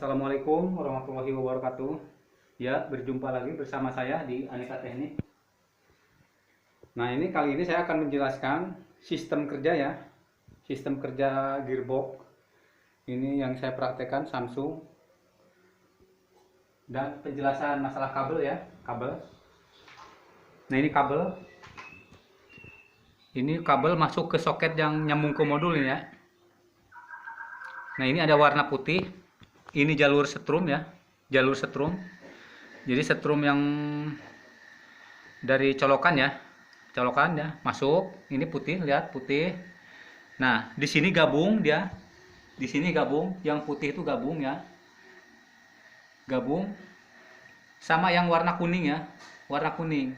Assalamualaikum warahmatullahi wabarakatuh. Ya, berjumpa lagi bersama saya di Aneka Teknik. Nah, kali ini saya akan menjelaskan sistem kerja ya. Sistem kerja gearbox. Ini yang saya praktekkan Samsung. Dan penjelasan masalah kabel ya, kabel. Nah, ini kabel. Ini kabel masuk ke soket yang nyambung ke modul ini ya. Nah, ini ada warna putih. Ini jalur setrum ya, jalur setrum. Jadi setrum yang dari colokan ya, masuk. Ini putih, lihat putih. Nah, di sini gabung dia, di sini gabung, yang putih itu gabung ya, gabung sama yang warna kuning ya, warna kuning.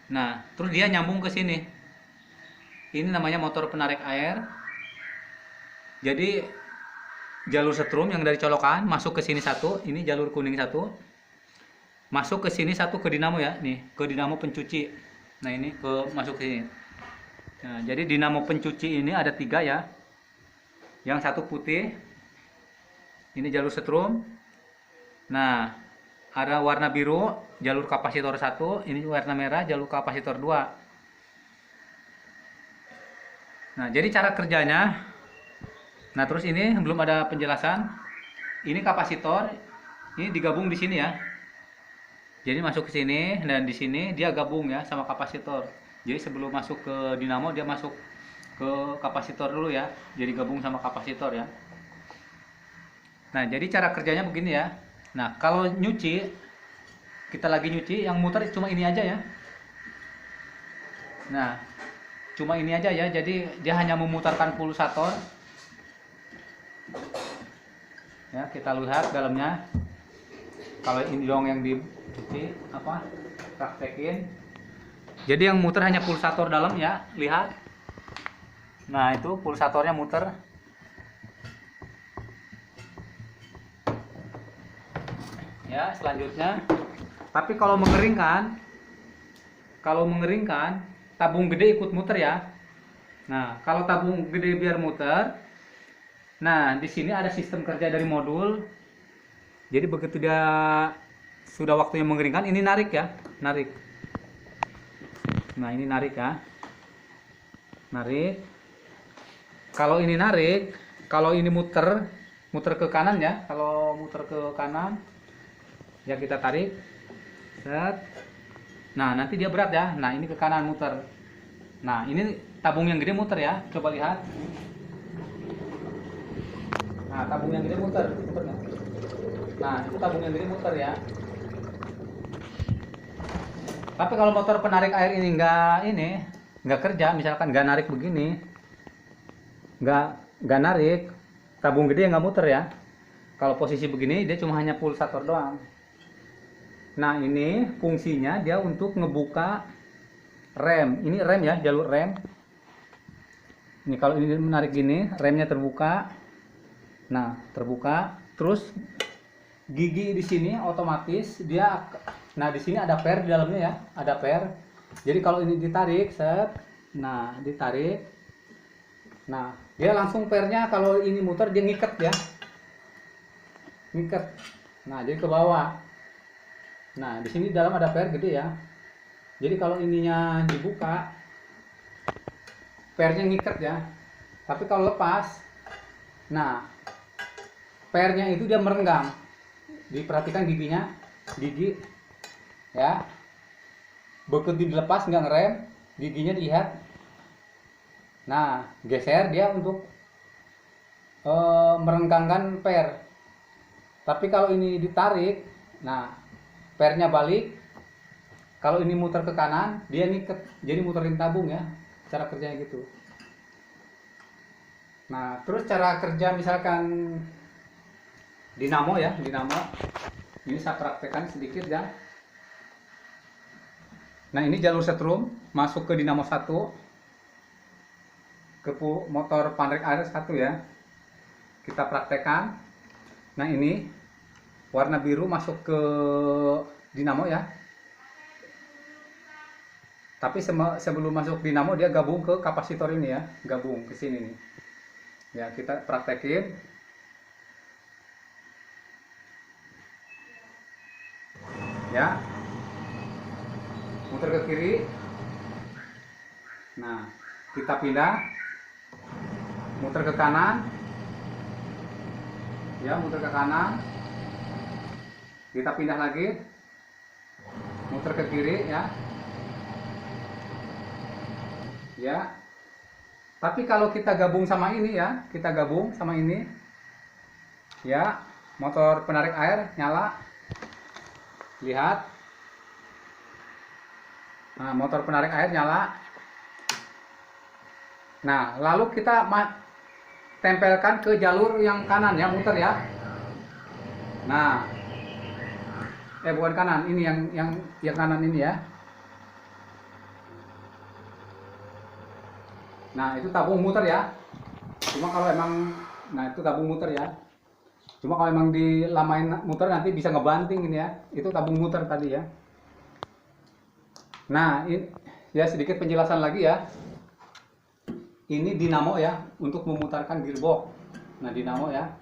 Nah, terus dia nyambung ke sini. Ini namanya motor penarik air. Jadi jalur setrum yang dari colokan masuk ke sini satu, ini jalur kuning satu, masuk ke sini satu ke dinamo ya, nih ke dinamo pencuci. Nah ini masuk ke sini. Nah, jadi dinamo pencuci ini ada 3 ya, yang satu putih, ini jalur setrum. Nah ada warna biru jalur kapasitor 1, ini warna merah jalur kapasitor 2. Nah jadi cara kerjanya. Nah, terus ini belum ada penjelasan. Ini kapasitor, ini digabung di sini ya. Jadi masuk ke sini dan di sini dia gabung ya sama kapasitor. Jadi sebelum masuk ke dinamo dia masuk ke kapasitor dulu ya. Jadi gabung sama kapasitor ya. Nah, jadi cara kerjanya begini ya. Nah, kalau nyuci, kita lagi nyuci, yang muter cuma ini aja ya. Nah, cuma ini aja ya. Jadi dia hanya memutarkan pulsator. Ya, kita lihat dalamnya. Kalau ini dong yang dicuci praktekin. Jadi yang muter hanya pulsator dalam ya, lihat. Nah, itu pulsatornya muter. Ya, selanjutnya. Tapi kalau mengeringkan, tabung gede ikut muter ya. Nah, kalau tabung gede biar muter. Nah, di sini ada sistem kerja dari modul. Jadi begitu dia sudah waktunya mengeringkan, ini narik ya, narik. Nah, ini narik ya. Narik. Kalau ini narik, kalau ini muter ke kanan ya. Kalau muter ke kanan, ya kita tarik. Set. Nah, nanti dia berat ya. Nah, ini ke kanan muter. Nah, ini tabung yang gede muter ya. Coba lihat. Nah, tabung yang gede muter. Nah, itu tabung yang gede muter ya. Tapi kalau motor penarik air ini nggak kerja, misalkan nggak narik begini, nggak narik, tabung gede nggak muter ya. Kalau posisi begini dia cuma hanya pulsator doang. Nah, ini fungsinya dia untuk ngebuka rem. Ini rem ya, jalur rem. Ini kalau ini menarik gini, remnya terbuka. Nah, terbuka, terus gigi di sini otomatis dia. Nah, di sini ada per di dalamnya ya, ada per. Jadi kalau ini ditarik, set. Nah, ditarik. Nah, dia langsung pernya kalau ini muter dia ngiket ya. Ngiket. Nah, jadi ke bawah. Nah, di sini dalam ada per gede ya. Jadi kalau ininya dibuka, pernya ngiket ya. Tapi kalau lepas, nah pernya itu dia merenggang. Diperhatikan giginya, gigi ya. Begitu dilepas nggak ngerem, giginya dilihat. Nah, geser dia untuk merenggangkan per. Tapi kalau ini ditarik, nah pernya balik. Kalau ini muter ke kanan, dia ngiket, jadi muterin tabung ya. Cara kerjanya gitu. Nah, terus cara kerja misalkan dinamo ya, dinamo. Ini saya praktekkan sedikit ya. Nah, ini jalur setrum masuk ke dinamo 1, ke motor penarik air 1 ya. Kita praktekkan. Nah, ini warna biru masuk ke dinamo ya. Tapi sebelum masuk dinamo dia gabung ke kapasitor ini ya, gabung ke sini nih. Ya, kita praktekin. ya, muter ke kiri. Nah, kita pindah, muter ke kanan, ya, muter ke kanan. Kita pindah lagi, muter ke kiri, ya, ya. Tapi kalau kita gabung sama ini, ya, kita gabung sama ini, ya, motor penarik air nyala. Lihat, nah, motor penarik air nyala. Nah, lalu kita tempelkan ke jalur yang kanan, ya, muter, ya. Nah, bukan kanan, ini yang kanan ini, ya. Nah, itu tabung muter, ya. Cuma kalau emang, nah, itu tabung muter, ya. Cuma kalau emang dilamain muter nanti bisa ngebanting ini, ya. Itu tabung muter tadi, ya. Nah, ini ya sedikit penjelasan lagi, ya. Ini dinamo, ya, untuk memutarkan gearbox. Nah, dinamo, ya.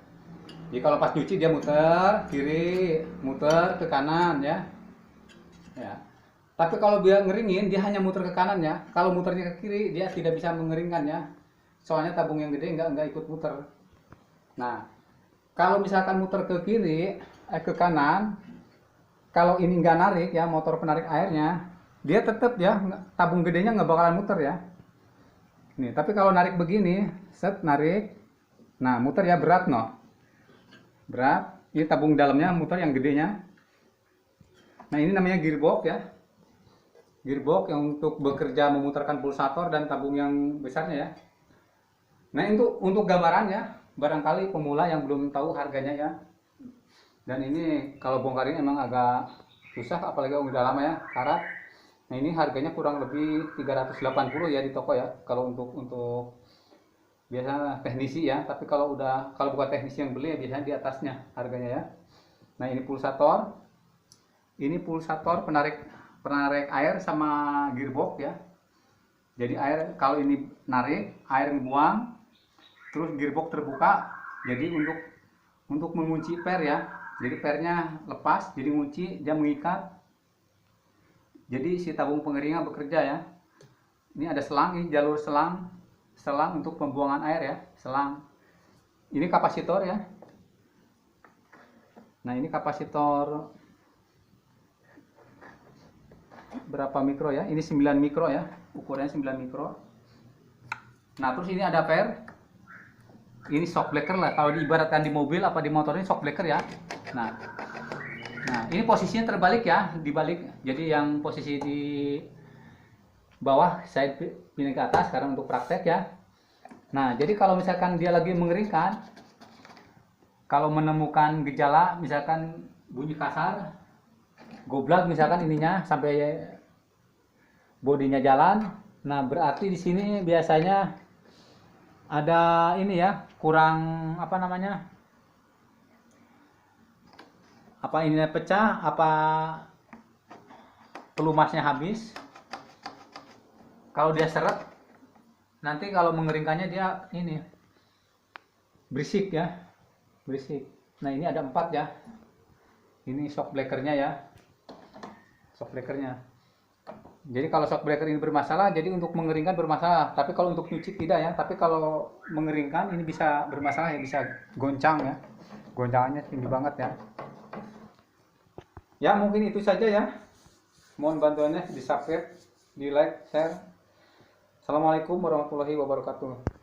Jadi kalau pas nyuci dia muter kiri, muter ke kanan, ya. Ya. Tapi kalau dia ngeringin dia hanya muter ke kanan, ya. Kalau muternya ke kiri dia tidak bisa mengeringkan, ya. Soalnya tabung yang gede nggak ikut muter. Nah, kalau misalkan muter ke kiri, ke kanan, kalau ini nggak narik, ya, motor penarik airnya, dia tetap, ya, tabung gedenya nggak bakalan muter, ya. Nih, tapi kalau narik begini, set, narik, nah, muter, ya, berat, no. Berat, ini tabung dalamnya muter yang gedenya. Nah, ini namanya gearbox, ya. Gearbox yang untuk bekerja memutarkan pulsator dan tabung yang besarnya, ya. Nah, untuk gambarannya, barangkali pemula yang belum tahu harganya, ya. Dan ini kalau bongkarin emang agak susah, apalagi udah lama, ya, karat. Nah, ini harganya kurang lebih 380, ya, di toko, ya. Kalau untuk biasa teknisi, ya, tapi kalau bukan teknisi yang beli, ya, biasanya di atasnya harganya, ya. Nah, ini pulsator penarik air sama gearbox, ya. Jadi air, kalau ini narik, air buang, terus gearbox terbuka, jadi untuk mengunci per, ya. Jadi pernya lepas, jadi ngunci, dia mengikat. Jadi si tabung pengeringan bekerja, ya. Ini ada selang, ini jalur selang untuk pembuangan air, ya, selang. Ini kapasitor, ya. Nah, ini kapasitor berapa mikro, ya? Ini 9 mikro, ya. Ukurannya 9 mikro. Nah, terus ini ada per. Ini shock breaker lah, kalau diibaratkan di mobil apa di motor ini shock breaker, ya. Nah, ini posisinya terbalik, ya, dibalik. Jadi yang posisi di bawah saya pindah ke atas sekarang untuk praktek, ya. Nah, jadi kalau misalkan dia lagi mengeringkan, kalau menemukan gejala misalkan bunyi kasar, goblak misalkan ininya sampai bodinya jalan, nah berarti di sini biasanya ada ini, ya, kurang apa namanya, apa ininya pecah, apa pelumasnya habis. Kalau dia seret, nanti kalau mengeringkannya dia ini berisik, ya, berisik. Nah, ini ada 4, ya. Ini shock breakernya, ya, shock breakernya. Jadi kalau shock breaker ini bermasalah, jadi untuk mengeringkan bermasalah. Tapi kalau untuk nyuci tidak, ya. Tapi kalau mengeringkan ini bisa bermasalah, ya, bisa goncang, ya. Goncangannya tinggi banget, ya. Ya, mungkin itu saja, ya. Mohon bantuannya di subscribe, di like, share. Assalamualaikum warahmatullahi wabarakatuh.